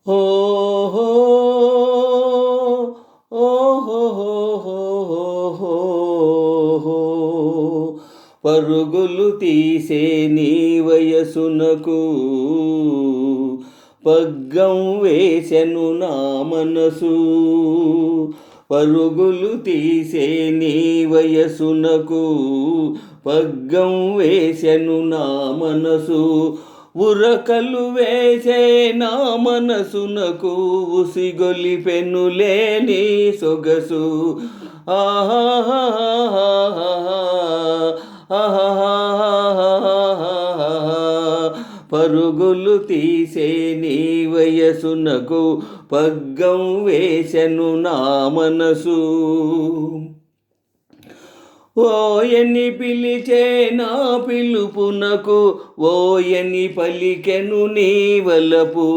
ఓహో ఓహోహోహోహో పరుగులు తీసే నీ వయసునకు పగ్గం వేసెను నా మనసు. పరుగులు తీసే నీ వయసునకు పగ్గం వేసెను నా మనసు. ఉరకలు వేసే నా మనసునకు ఉసిగొలిపెనులే నీ సొగసు. ఆహా పరుగులు తీసే నీ వయసునకు పగ్గం వేసెను నా మనసు. ఓయని పిలిచే నా పిలుపునకు ఓయని పలికెను నీ వలపు.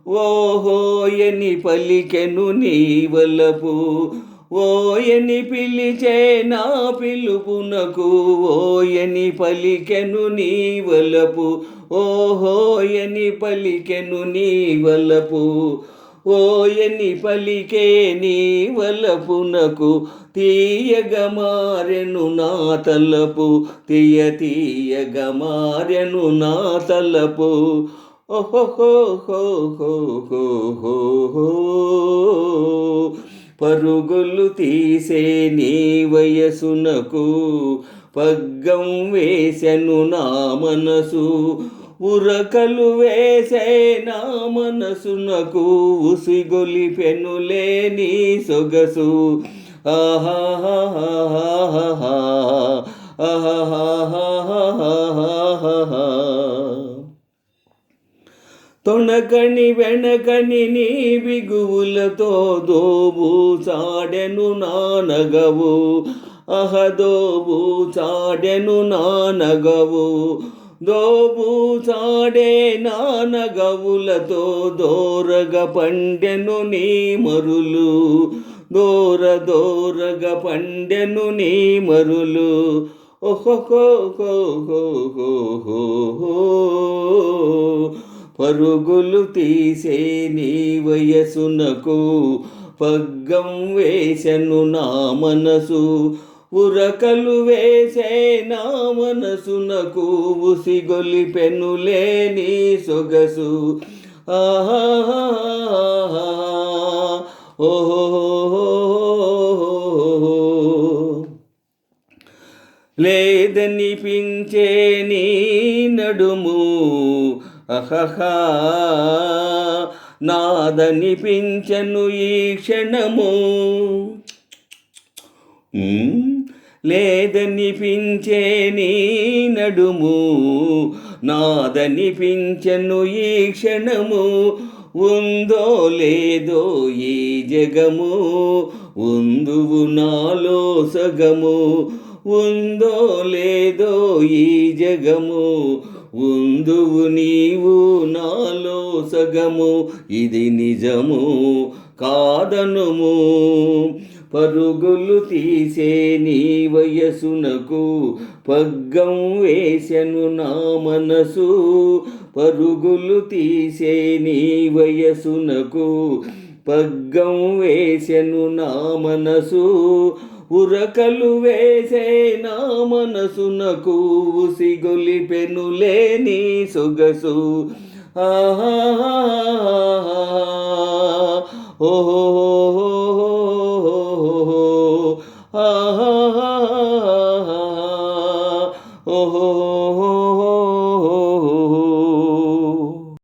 ఓహోయని పలికెను నీ వలపు. ఓయని పిలిచే నా పిలుపునకు ఓయని పలికెను నీ వలపు. ఓహోయని పలికెను నీ వలపు. ఓయని పలికే నీ వలపునకు తీయగా మారెను నా తలపు. తీయగా మారెను నా తలపు. ఓహోహోహోహోహో పరుగులు తీసే నీ వయసునకు పగ్గం వేసెను నా మనసు. ఉరకలు వేసే నా మనసునకు ఉసిగొలిపెనులే నీ సొగసు. తొణకని వెనకని నీ బిగువులతో దోబు చాడెను నా నగవు. దోబు చాడెను నా నగవు. దోబు చాడే నా నగవులతో దోరగా పండెను నీ మరులు. దోరగా పండెను నీ మరులు. ఓహోహోహోహోహో పరుగులు తీసే నీ వయసునకు పగ్గం వేసెను నా మనసు. ఉరకలు వేసే నా మనసునకు ఉసిగొలిపెనులే నీ సొగసు. ఆహా లేదనిపించే నీ నడుము అహహా నాదనిపించను ఈ క్షణము. లేదనిపించే నీ నడుము నాదనిపించను ఈ క్షణము. ఉందో లేదో ఈ జగము ఉందువు నాలో సగము. ఉందో లేదో ఈ జగము ఉందువు నీవు నాలో సగము. ఇది నిజము కాదనుము. పరుగులు తీసే నీ వయసునకు పగ్గం వేసెను నా మనసు. పరుగులు తీసే నీ వయసునకు పగ్గం వేసెను నా మనసు. ఉరకలు వేసే నా మనసునకు ఉసిగొలిపెనులే నీ సొగసు. ఆహా ఓహో ఆహా ఓహో